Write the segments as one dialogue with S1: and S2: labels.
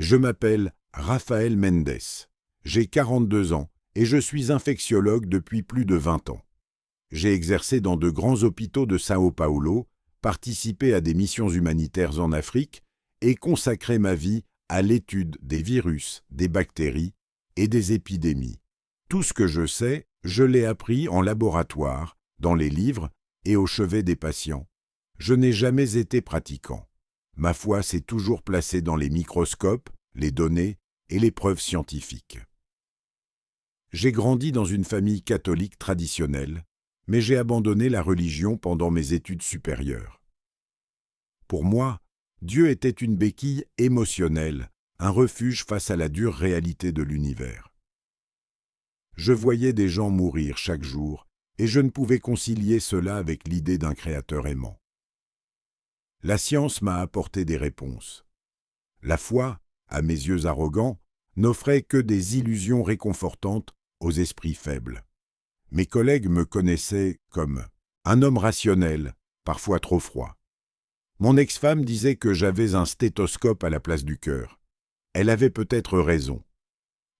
S1: Je m'appelle Rafael Mendes. J'ai 42 ans et je suis infectiologue depuis plus de 20 ans. J'ai exercé dans de grands hôpitaux de São Paulo, participé à des missions humanitaires en Afrique et consacré ma vie à l'étude des virus, des bactéries et des épidémies. Tout ce que je sais, je l'ai appris en laboratoire, dans les livres et au chevet des patients. Je n'ai jamais été pratiquant. Ma foi s'est toujours placée dans les microscopes, les données et les preuves scientifiques. J'ai grandi dans une famille catholique traditionnelle, mais j'ai abandonné la religion pendant mes études supérieures. Pour moi, Dieu était une béquille émotionnelle, un refuge face à la dure réalité de l'univers. Je voyais des gens mourir chaque jour, et je ne pouvais concilier cela avec l'idée d'un créateur aimant. La science m'a apporté des réponses. La foi, à mes yeux arrogants, n'offrait que des illusions réconfortantes aux esprits faibles. Mes collègues me connaissaient comme un homme rationnel, parfois trop froid. Mon ex-femme disait que j'avais un stéthoscope à la place du cœur. Elle avait peut-être raison.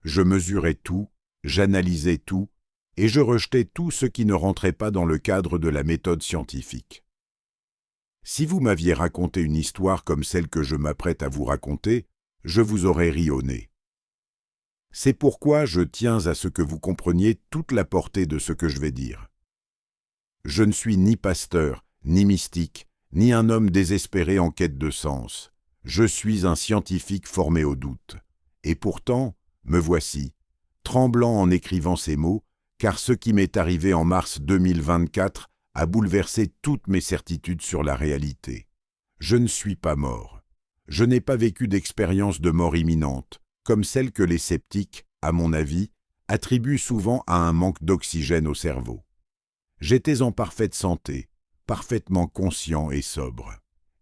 S1: Je mesurais tout, j'analysais tout, et je rejetais tout ce qui ne rentrait pas dans le cadre de la méthode scientifique. Si vous m'aviez raconté une histoire comme celle que je m'apprête à vous raconter, je vous aurais ri au nez. C'est pourquoi je tiens à ce que vous compreniez toute la portée de ce que je vais dire. Je ne suis ni pasteur, ni mystique, ni un homme désespéré en quête de sens. Je suis un scientifique formé au doute. Et pourtant, me voici, tremblant en écrivant ces mots, car ce qui m'est arrivé en mars 2024 a bouleversé toutes mes certitudes sur la réalité. Je ne suis pas mort. Je n'ai pas vécu d'expérience de mort imminente, comme celle que les sceptiques, à mon avis, attribuent souvent à un manque d'oxygène au cerveau. J'étais en parfaite santé, parfaitement conscient et sobre.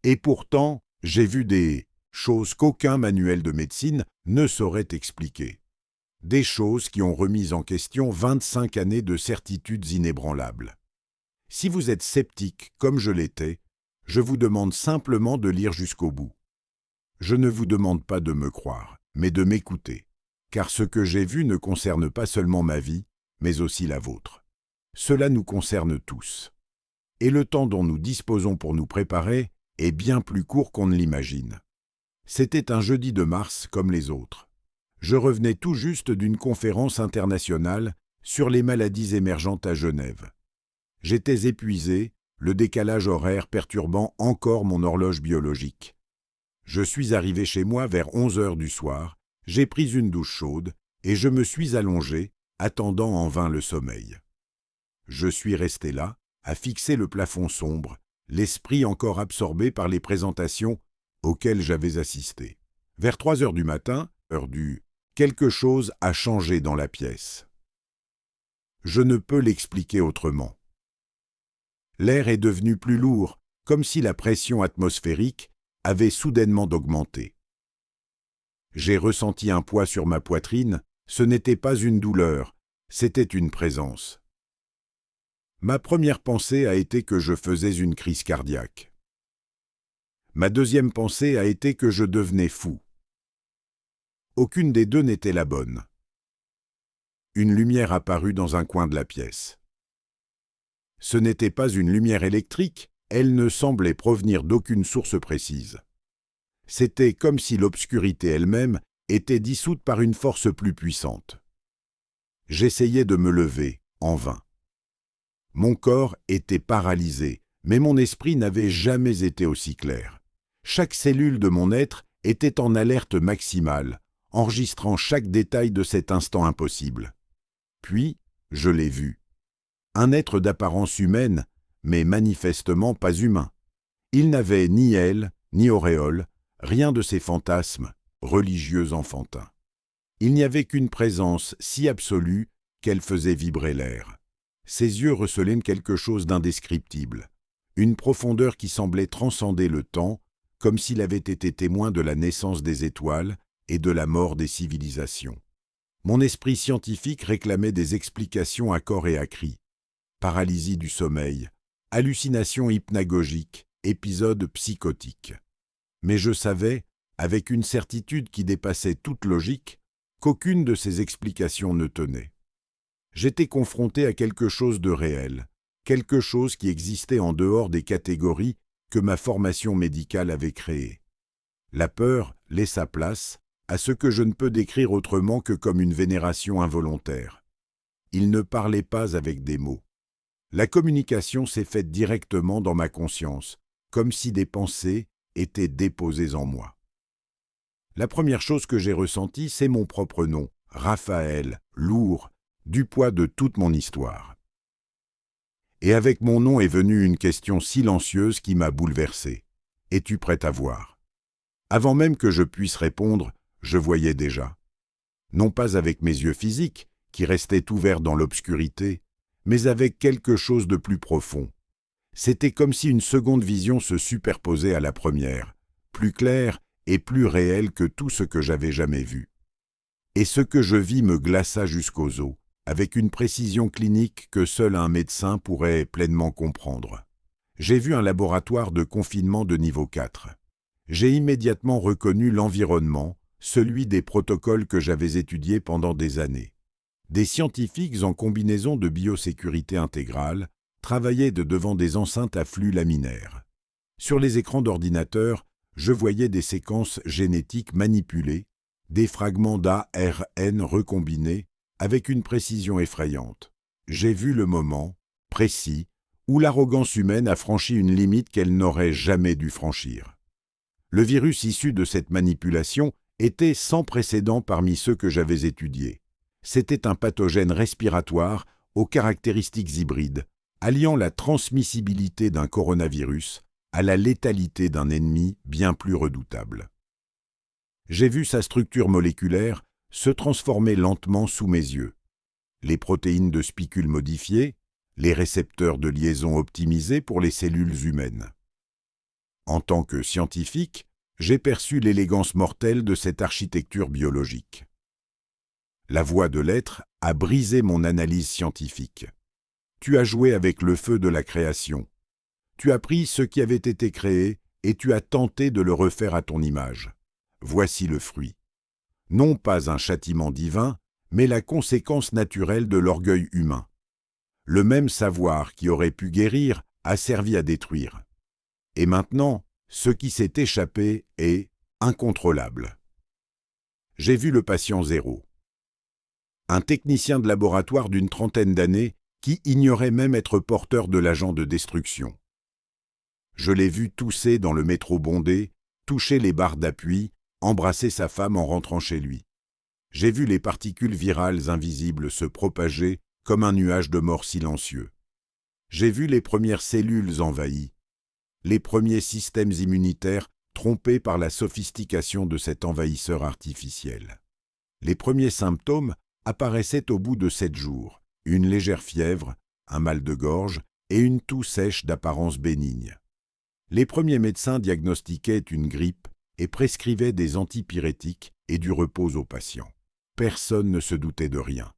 S1: Et pourtant, j'ai vu des choses qu'aucun manuel de médecine ne saurait expliquer. Des choses qui ont remis en question 25 années de certitudes inébranlables. Si vous êtes sceptique, comme je l'étais, je vous demande simplement de lire jusqu'au bout. Je ne vous demande pas de me croire, mais de m'écouter, car ce que j'ai vu ne concerne pas seulement ma vie, mais aussi la vôtre. Cela nous concerne tous. Et le temps dont nous disposons pour nous préparer est bien plus court qu'on ne l'imagine. C'était un jeudi de mars comme les autres. Je revenais tout juste d'une conférence internationale sur les maladies émergentes à Genève. J'étais épuisé, le décalage horaire perturbant encore mon horloge biologique. Je suis arrivé chez moi vers 11 heures du soir, j'ai pris une douche chaude et je me suis allongé, attendant en vain le sommeil. Je suis resté là, à fixer le plafond sombre, l'esprit encore absorbé par les présentations auxquelles j'avais assisté. Vers 3 heures du matin, heure du « quelque chose a changé dans la pièce ». Je ne peux l'expliquer autrement. L'air est devenu plus lourd, comme si la pression atmosphérique avait soudainement d'augmenter. J'ai ressenti un poids sur ma poitrine, ce n'était pas une douleur, c'était une présence. Ma première pensée a été que je faisais une crise cardiaque. Ma deuxième pensée a été que je devenais fou. Aucune des deux n'était la bonne. Une lumière apparut dans un coin de la pièce. Ce n'était pas une lumière électrique, elle ne semblait provenir d'aucune source précise. C'était comme si l'obscurité elle-même était dissoute par une force plus puissante. J'essayais de me lever, en vain. Mon corps était paralysé, mais mon esprit n'avait jamais été aussi clair. Chaque cellule de mon être était en alerte maximale, enregistrant chaque détail de cet instant impossible. Puis, je l'ai vu. Un être d'apparence humaine, mais manifestement pas humain. Il n'avait ni aile, ni auréole, rien de ces fantasmes religieux enfantins. Il n'y avait qu'une présence si absolue qu'elle faisait vibrer l'air. Ses yeux recelaient quelque chose d'indescriptible, une profondeur qui semblait transcender le temps, comme s'il avait été témoin de la naissance des étoiles et de la mort des civilisations. Mon esprit scientifique réclamait des explications à corps et à cri. Paralysie du sommeil, hallucination hypnagogique, épisode psychotique. Mais je savais, avec une certitude qui dépassait toute logique, qu'aucune de ces explications ne tenait. J'étais confronté à quelque chose de réel, quelque chose qui existait en dehors des catégories que ma formation médicale avait créées. La peur laissa place à ce que je ne peux décrire autrement que comme une vénération involontaire. Il ne parlait pas avec des mots. La communication s'est faite directement dans ma conscience, comme si des pensées étaient déposées en moi. La première chose que j'ai ressentie, c'est mon propre nom, Raphaël, lourd, du poids de toute mon histoire. Et avec mon nom est venue une question silencieuse qui m'a bouleversé. « Es-tu prêt à voir ?» Avant même que je puisse répondre, je voyais déjà. Non pas avec mes yeux physiques, qui restaient ouverts dans l'obscurité, mais avec quelque chose de plus profond. C'était comme si une seconde vision se superposait à la première, plus claire et plus réelle que tout ce que j'avais jamais vu. Et ce que je vis me glaça jusqu'aux os, avec une précision clinique que seul un médecin pourrait pleinement comprendre. J'ai vu un laboratoire de confinement de niveau 4. J'ai immédiatement reconnu l'environnement, celui des protocoles que j'avais étudiés pendant des années. Des scientifiques en combinaison de biosécurité intégrale travaillaient devant des enceintes à flux laminaires. Sur les écrans d'ordinateur, je voyais des séquences génétiques manipulées, des fragments d'ARN recombinés avec une précision effrayante. J'ai vu le moment, précis, où l'arrogance humaine a franchi une limite qu'elle n'aurait jamais dû franchir. Le virus issu de cette manipulation était sans précédent parmi ceux que j'avais étudiés. C'était un pathogène respiratoire aux caractéristiques hybrides, alliant la transmissibilité d'un coronavirus à la létalité d'un ennemi bien plus redoutable. J'ai vu sa structure moléculaire se transformer lentement sous mes yeux. Les protéines de spicules modifiées, les récepteurs de liaison optimisés pour les cellules humaines. En tant que scientifique, j'ai perçu l'élégance mortelle de cette architecture biologique. La voix de l'être a brisé mon analyse scientifique. Tu as joué avec le feu de la création. Tu as pris ce qui avait été créé et tu as tenté de le refaire à ton image. Voici le fruit. Non pas un châtiment divin, mais la conséquence naturelle de l'orgueil humain. Le même savoir qui aurait pu guérir a servi à détruire. Et maintenant, ce qui s'est échappé est incontrôlable. J'ai vu le patient zéro. Un technicien de laboratoire d'une trentaine d'années qui ignorait même être porteur de l'agent de destruction. Je l'ai vu tousser dans le métro bondé, toucher les barres d'appui, embrasser sa femme en rentrant chez lui. J'ai vu les particules virales invisibles se propager comme un nuage de mort silencieux. J'ai vu les premières cellules envahies, les premiers systèmes immunitaires trompés par la sophistication de cet envahisseur artificiel. Les premiers symptômes apparaissaient au bout de 7 jours, une légère fièvre, un mal de gorge et une toux sèche d'apparence bénigne. Les premiers médecins diagnostiquaient une grippe et prescrivaient des antipyrétiques et du repos aux patients. Personne ne se doutait de rien.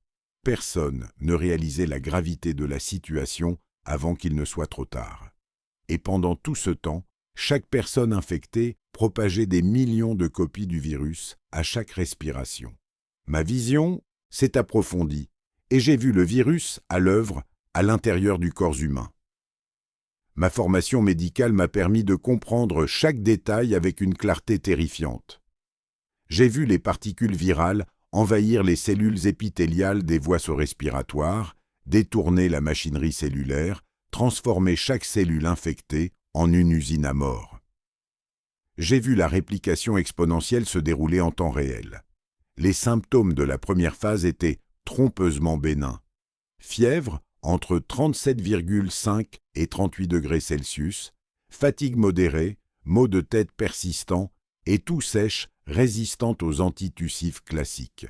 S1: Personne ne réalisait la gravité de la situation avant qu'il ne soit trop tard. Et pendant tout ce temps, chaque personne infectée propageait des millions de copies du virus à chaque respiration. Ma vision s'est approfondie et j'ai vu le virus à l'œuvre à l'intérieur du corps humain. Ma formation médicale m'a permis de comprendre chaque détail avec une clarté terrifiante. J'ai vu les particules virales envahir les cellules épithéliales des voies respiratoires, détourner la machinerie cellulaire, transformer chaque cellule infectée en une usine à mort. J'ai vu la réplication exponentielle se dérouler en temps réel. Les symptômes de la première phase étaient trompeusement bénins. Fièvre entre 37,5 et 38 degrés Celsius, fatigue modérée, maux de tête persistants et toux sèche résistante aux antitussifs classiques.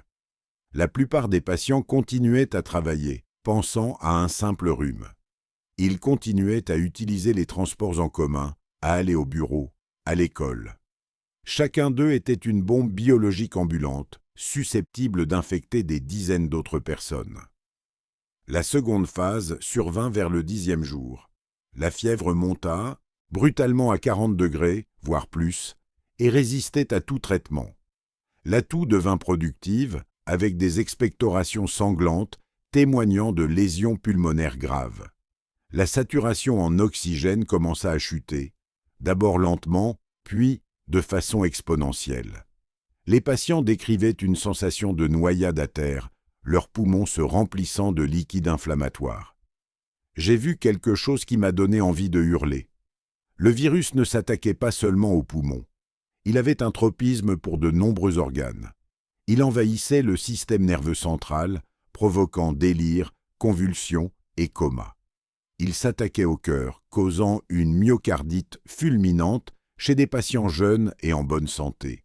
S1: La plupart des patients continuaient à travailler, pensant à un simple rhume. Ils continuaient à utiliser les transports en commun, à aller au bureau, à l'école. Chacun d'eux était une bombe biologique ambulante, susceptible d'infecter des dizaines d'autres personnes. La seconde phase survint vers le 10e jour. La fièvre monta, brutalement à 40 degrés, voire plus, et résistait à tout traitement. La toux devint productive, avec des expectorations sanglantes témoignant de lésions pulmonaires graves. La saturation en oxygène commença à chuter, d'abord lentement, puis de façon exponentielle. Les patients décrivaient une sensation de noyade à terre, leurs poumons se remplissant de liquide inflammatoire. J'ai vu quelque chose qui m'a donné envie de hurler. Le virus ne s'attaquait pas seulement aux poumons. Il avait un tropisme pour de nombreux organes. Il envahissait le système nerveux central, provoquant délire, convulsions et coma. Il s'attaquait au cœur, causant une myocardite fulminante chez des patients jeunes et en bonne santé.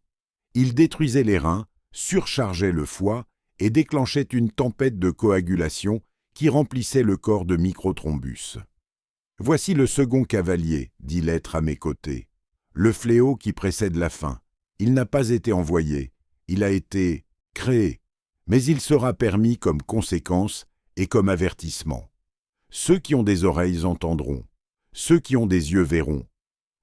S1: Il détruisait les reins, surchargeait le foie et déclenchait une tempête de coagulation qui remplissait le corps de microthrombus. « Voici le second cavalier, dit l'être à mes côtés. Le fléau qui précède la fin. Il n'a pas été envoyé, il a été créé, mais il sera permis comme conséquence et comme avertissement. Ceux qui ont des oreilles entendront, ceux qui ont des yeux verront.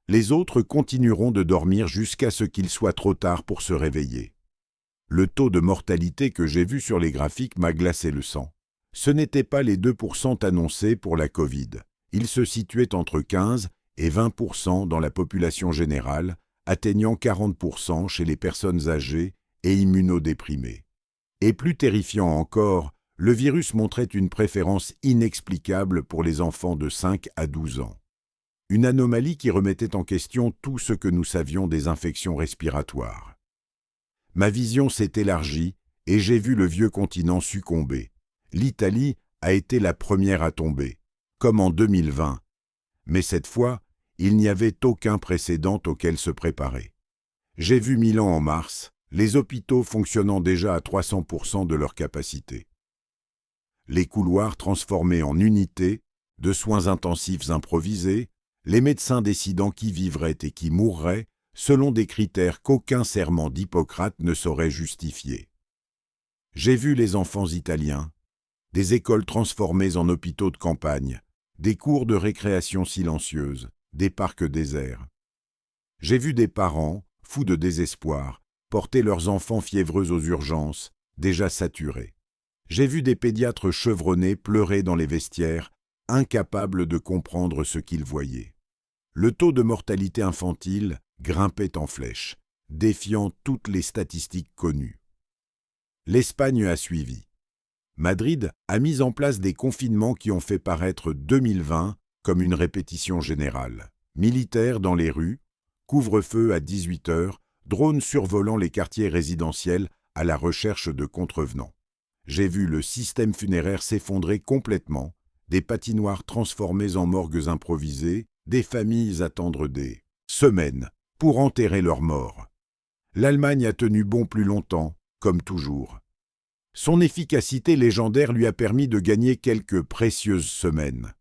S1: Les autres continueront de dormir jusqu'à ce qu'il soit trop tard pour se réveiller. » Le taux de mortalité que j'ai vu sur les graphiques m'a glacé le sang. Ce n'étaient pas les 2% annoncés pour la Covid. Il se situait entre 15 et 20% dans la population générale, atteignant 40% chez les personnes âgées et immunodéprimées. Et plus terrifiant encore, le virus montrait une préférence inexplicable pour les enfants de 5 à 12 ans. Une anomalie qui remettait en question tout ce que nous savions des infections respiratoires. Ma vision s'est élargie et j'ai vu le vieux continent succomber. L'Italie a été la première à tomber, comme en 2020. Mais cette fois, il n'y avait aucun précédent auquel se préparer. J'ai vu Milan en mars, les hôpitaux fonctionnant déjà à 300% de leur capacité. Les couloirs transformés en unités, de soins intensifs improvisés, les médecins décidant qui vivrait et qui mourrait, selon des critères qu'aucun serment d'Hippocrate ne saurait justifier. J'ai vu les enfants italiens, des écoles transformées en hôpitaux de campagne, des cours de récréation silencieuses, des parcs déserts. J'ai vu des parents, fous de désespoir, porter leurs enfants fiévreux aux urgences, déjà saturés. J'ai vu des pédiatres chevronnés pleurer dans les vestiaires, incapables de comprendre ce qu'ils voyaient. Le taux de mortalité infantile grimpait en flèche, défiant toutes les statistiques connues. L'Espagne a suivi. Madrid a mis en place des confinements qui ont fait paraître 2020 comme une répétition générale. Militaires dans les rues, couvre-feu à 18h, drones survolant les quartiers résidentiels à la recherche de contrevenants. J'ai vu le système funéraire s'effondrer complètement, des patinoires transformées en morgues improvisées, des familles attendre des semaines pour enterrer leurs morts. L'Allemagne a tenu bon plus longtemps, comme toujours. Son efficacité légendaire lui a permis de gagner quelques précieuses semaines.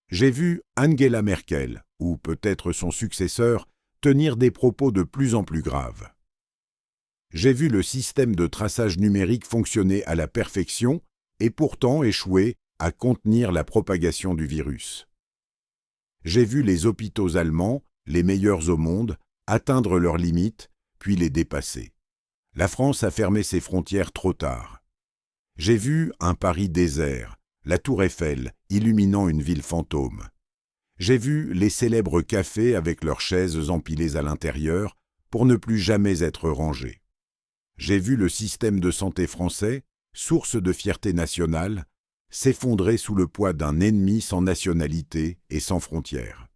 S1: J'ai vu Angela Merkel, ou peut-être son successeur, tenir des propos de plus en plus graves. J'ai vu le système de traçage numérique fonctionner à la perfection et pourtant échouer à contenir la propagation du virus. J'ai vu les hôpitaux allemands, les meilleurs au monde, atteindre leurs limites, puis les dépasser. La France a fermé ses frontières trop tard. J'ai vu un Paris désert, la Tour Eiffel illuminant une ville fantôme. J'ai vu les célèbres cafés avec leurs chaises empilées à l'intérieur pour ne plus jamais être rangés. J'ai vu le système de santé français, source de fierté nationale, s'effondrer sous le poids d'un ennemi sans nationalité et sans frontières.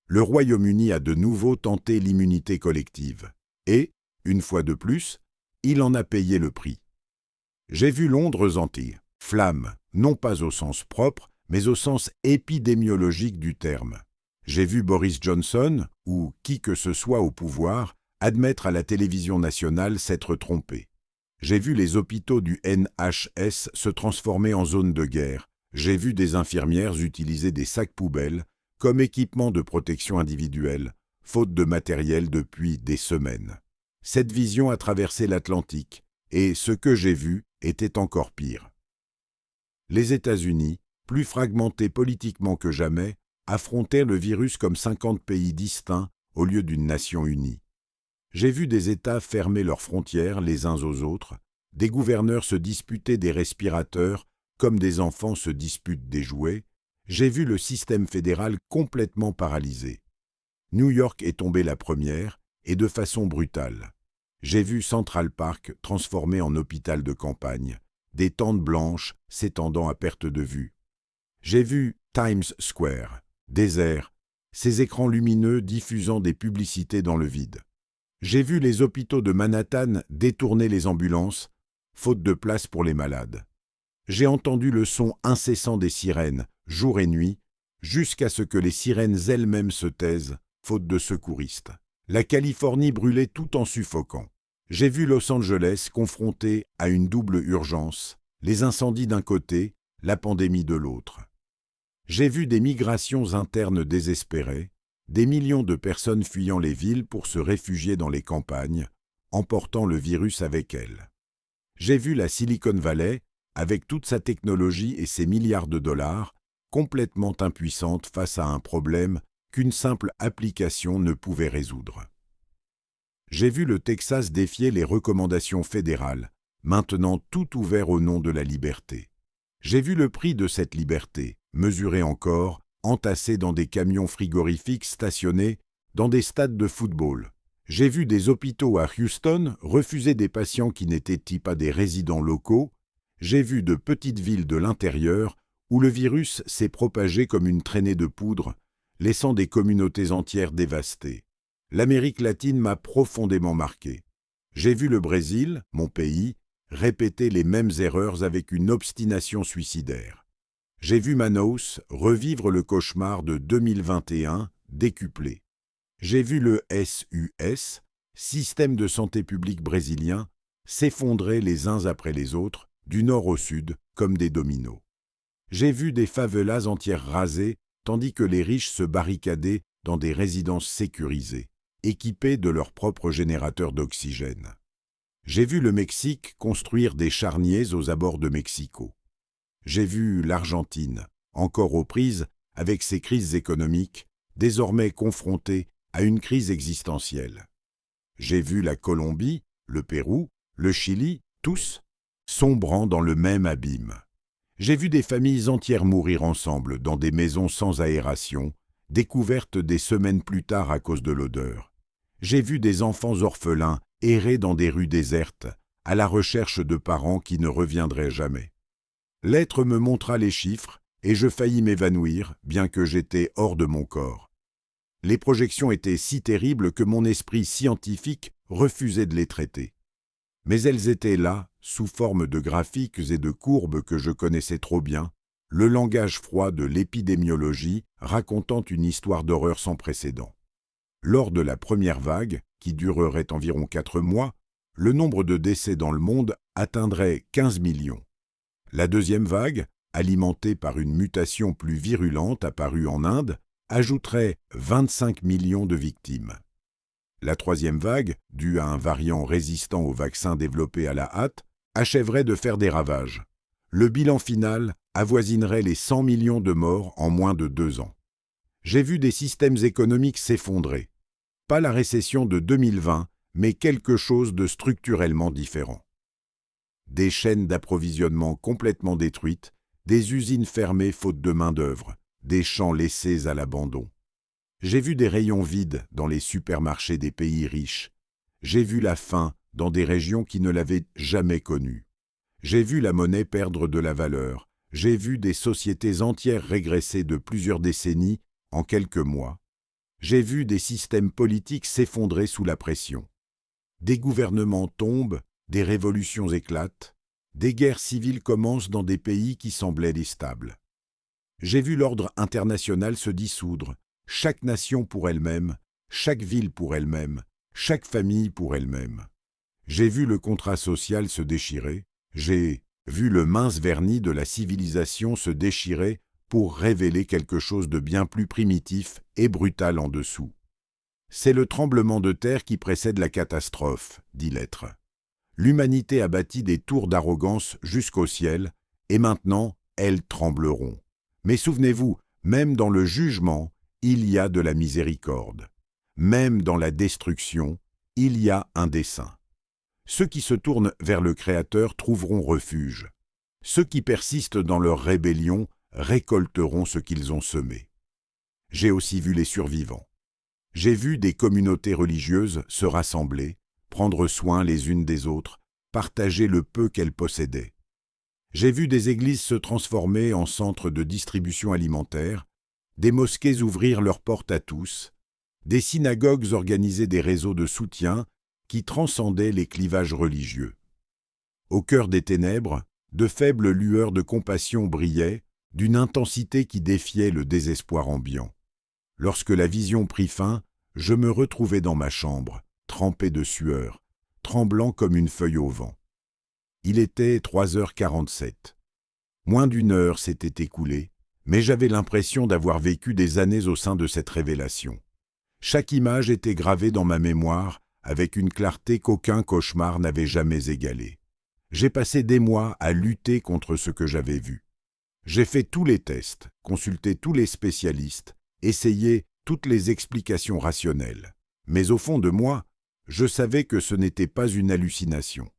S1: Le Royaume-Uni a de nouveau tenté l'immunité collective et, une fois de plus, il en a payé le prix. J'ai vu Londres entier, flamme, non pas au sens propre, mais au sens épidémiologique du terme. J'ai vu Boris Johnson, ou qui que ce soit au pouvoir, admettre à la télévision nationale s'être trompé. J'ai vu les hôpitaux du NHS se transformer en zone de guerre. J'ai vu des infirmières utiliser des sacs poubelles comme équipement de protection individuelle, faute de matériel depuis des semaines. Cette vision a traversé l'Atlantique, et ce que j'ai vu était encore pire. Les États-Unis, plus fragmentés politiquement que jamais, affrontaient le virus comme 50 pays distincts au lieu d'une nation unie. J'ai vu des États fermer leurs frontières les uns aux autres, des gouverneurs se disputer des respirateurs comme des enfants se disputent des jouets. J'ai vu le système fédéral complètement paralysé. New York est tombée la première, et de façon brutale. J'ai vu Central Park transformé en hôpital de campagne, des tentes blanches s'étendant à perte de vue. J'ai vu Times Square, désert, ses écrans lumineux diffusant des publicités dans le vide. J'ai vu les hôpitaux de Manhattan détourner les ambulances, faute de place pour les malades. J'ai entendu le son incessant des sirènes, jour et nuit, jusqu'à ce que les sirènes elles-mêmes se taisent, faute de secouristes. La Californie brûlait tout en suffoquant. J'ai vu Los Angeles confronté à une double urgence, les incendies d'un côté, la pandémie de l'autre. J'ai vu des migrations internes désespérées, des millions de personnes fuyant les villes pour se réfugier dans les campagnes, emportant le virus avec elles. J'ai vu la Silicon Valley, avec toute sa technologie et ses milliards de dollars, complètement impuissante face à un problème qu'une simple application ne pouvait résoudre. J'ai vu le Texas défier les recommandations fédérales, maintenant tout ouvert au nom de la liberté. J'ai vu le prix de cette liberté, mesuré encore, entassé dans des camions frigorifiques stationnés dans des stades de football. J'ai vu des hôpitaux à Houston refuser des patients qui n'étaient pas des résidents locaux. J'ai vu de petites villes de l'intérieur où le virus s'est propagé comme une traînée de poudre, laissant des communautés entières dévastées. L'Amérique latine m'a profondément marqué. J'ai vu le Brésil, mon pays, répéter les mêmes erreurs avec une obstination suicidaire. J'ai vu Manaus revivre le cauchemar de 2021 décuplé. J'ai vu le SUS, système de santé publique brésilien, s'effondrer les uns après les autres, du nord au sud, comme des dominos. J'ai vu des favelas entières rasées, tandis que les riches se barricadaient dans des résidences sécurisées, équipées de leurs propres générateurs d'oxygène. J'ai vu le Mexique construire des charniers aux abords de Mexico. J'ai vu l'Argentine, encore aux prises avec ses crises économiques, désormais confrontée à une crise existentielle. J'ai vu la Colombie, le Pérou, le Chili, tous, sombrant dans le même abîme. J'ai vu des familles entières mourir ensemble dans des maisons sans aération, découvertes des semaines plus tard à cause de l'odeur. J'ai vu des enfants orphelins errer dans des rues désertes, à la recherche de parents qui ne reviendraient jamais. L'être me montra les chiffres, et je faillis m'évanouir, bien que j'étais hors de mon corps. Les projections étaient si terribles que mon esprit scientifique refusait de les traiter. Mais elles étaient là, sous forme de graphiques et de courbes que je connaissais trop bien, le langage froid de l'épidémiologie racontant une histoire d'horreur sans précédent. Lors de la première vague, qui durerait environ 4 mois, le nombre de décès dans le monde atteindrait 15 millions. La deuxième vague, alimentée par une mutation plus virulente apparue en Inde, ajouterait 25 millions de victimes. La troisième vague, due à un variant résistant au vaccin développé à la hâte, achèverait de faire des ravages. Le bilan final avoisinerait les 100 millions de morts en moins de 2 ans. J'ai vu des systèmes économiques s'effondrer. Pas la récession de 2020, mais quelque chose de structurellement différent. Des chaînes d'approvisionnement complètement détruites, des usines fermées faute de main-d'œuvre, des champs laissés à l'abandon. J'ai vu des rayons vides dans les supermarchés des pays riches. J'ai vu la faim dans des régions qui ne l'avaient jamais connue. J'ai vu la monnaie perdre de la valeur. J'ai vu des sociétés entières régresser de plusieurs décennies en quelques mois. J'ai vu des systèmes politiques s'effondrer sous la pression. Des gouvernements tombent, des révolutions éclatent, des guerres civiles commencent dans des pays qui semblaient stables. J'ai vu l'ordre international se dissoudre, chaque nation pour elle-même, chaque ville pour elle-même, chaque famille pour elle-même. J'ai vu le contrat social se déchirer, j'ai vu le mince vernis de la civilisation se déchirer pour révéler quelque chose de bien plus primitif et brutal en dessous. C'est le tremblement de terre qui précède la catastrophe, dit l'être. L'humanité a bâti des tours d'arrogance jusqu'au ciel, et maintenant, elles trembleront. Mais souvenez-vous, même dans le jugement, il y a de la miséricorde. Même dans la destruction, il y a un dessein. Ceux qui se tournent vers le Créateur trouveront refuge. Ceux qui persistent dans leur rébellion récolteront ce qu'ils ont semé. J'ai aussi vu les survivants. J'ai vu des communautés religieuses se rassembler, prendre soin les unes des autres, partager le peu qu'elles possédaient. J'ai vu des églises se transformer en centres de distribution alimentaire, des mosquées ouvrir leurs portes à tous, des synagogues organiser des réseaux de soutien qui transcendaient les clivages religieux. Au cœur des ténèbres, de faibles lueurs de compassion brillaient, d'une intensité qui défiait le désespoir ambiant. Lorsque la vision prit fin, je me retrouvai dans ma chambre, trempé de sueur, tremblant comme une feuille au vent. Il était 3h47. Moins d'une heure s'était écoulée, mais j'avais l'impression d'avoir vécu des années au sein de cette révélation. Chaque image était gravée dans ma mémoire avec une clarté qu'aucun cauchemar n'avait jamais égalée. J'ai passé des mois à lutter contre ce que j'avais vu. J'ai fait tous les tests, consulté tous les spécialistes, essayé toutes les explications rationnelles. Mais au fond de moi, je savais que ce n'était pas une hallucination.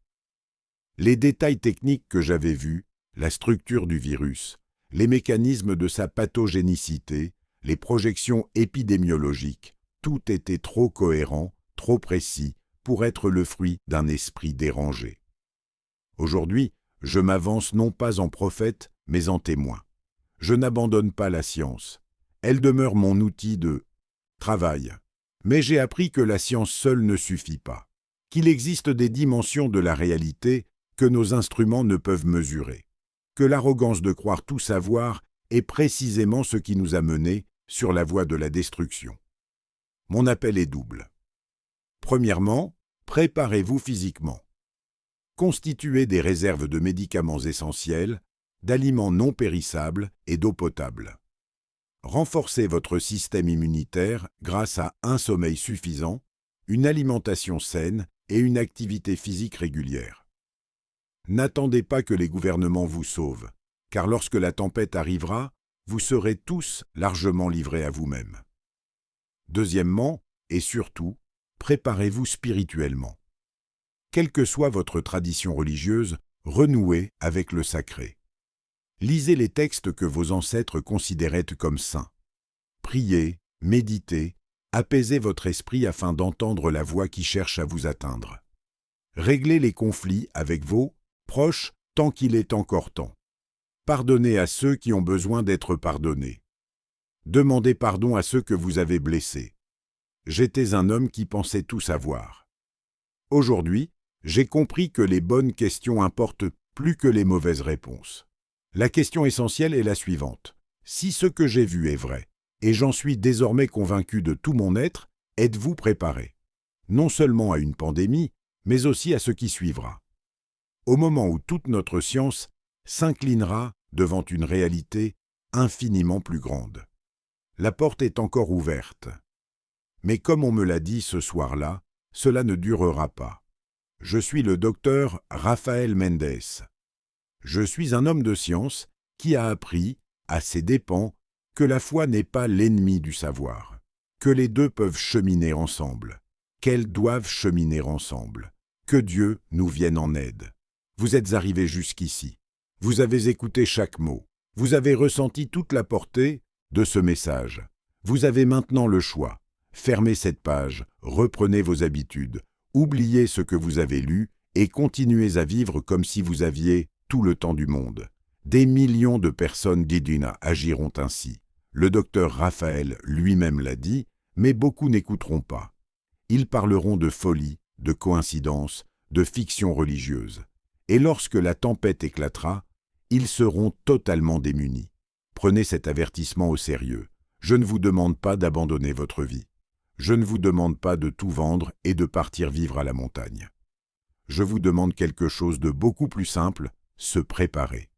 S1: Les détails techniques que j'avais vus, la structure du virus, les mécanismes de sa pathogénicité, les projections épidémiologiques, tout était trop cohérent, trop précis pour être le fruit d'un esprit dérangé. Aujourd'hui, je m'avance non pas en prophète, mais en témoin. Je n'abandonne pas la science. Elle demeure mon outil de travail. Mais j'ai appris que la science seule ne suffit pas, qu'il existe des dimensions de la réalité que nos instruments ne peuvent mesurer, que l'arrogance de croire tout savoir est précisément ce qui nous a menés sur la voie de la destruction. Mon appel est double. Premièrement, préparez-vous physiquement. Constituez des réserves de médicaments essentiels, d'aliments non périssables et d'eau potable. Renforcez votre système immunitaire grâce à un sommeil suffisant, une alimentation saine et une activité physique régulière. N'attendez pas que les gouvernements vous sauvent, car lorsque la tempête arrivera, vous serez tous largement livrés à vous-même. Deuxièmement, et surtout, préparez-vous spirituellement. Quelle que soit votre tradition religieuse, renouez avec le sacré. Lisez les textes que vos ancêtres considéraient comme saints. Priez, méditez, apaisez votre esprit afin d'entendre la voix qui cherche à vous atteindre. Réglez les conflits avec vos proches tant qu'il est encore temps. Pardonnez à ceux qui ont besoin d'être pardonnés. Demandez pardon à ceux que vous avez blessés. J'étais un homme qui pensait tout savoir. Aujourd'hui, j'ai compris que les bonnes questions importent plus que les mauvaises réponses. La question essentielle est la suivante. Si ce que j'ai vu est vrai, et j'en suis désormais convaincu de tout mon être, êtes-vous préparé? Non seulement à une pandémie, mais aussi à ce qui suivra. Au moment où toute notre science s'inclinera devant une réalité infiniment plus grande. La porte est encore ouverte. Mais comme on me l'a dit ce soir-là, cela ne durera pas. Je suis le docteur Rafael Mendes. Je suis un homme de science qui a appris, à ses dépens, que la foi n'est pas l'ennemi du savoir, que les deux peuvent cheminer ensemble, qu'elles doivent cheminer ensemble, que Dieu nous vienne en aide. Vous êtes arrivés jusqu'ici. Vous avez écouté chaque mot. Vous avez ressenti toute la portée de ce message. Vous avez maintenant le choix. Fermez cette page, reprenez vos habitudes, oubliez ce que vous avez lu et continuez à vivre comme si vous aviez tout le temps du monde. Des millions de personnes d'Iduna agiront ainsi. Le docteur Raphaël lui-même l'a dit, mais beaucoup n'écouteront pas. Ils parleront de folie, de coïncidence, de fiction religieuse. Et lorsque la tempête éclatera, ils seront totalement démunis. Prenez cet avertissement au sérieux. Je ne vous demande pas d'abandonner votre vie. Je ne vous demande pas de tout vendre et de partir vivre à la montagne. Je vous demande quelque chose de beaucoup plus simple, se préparer.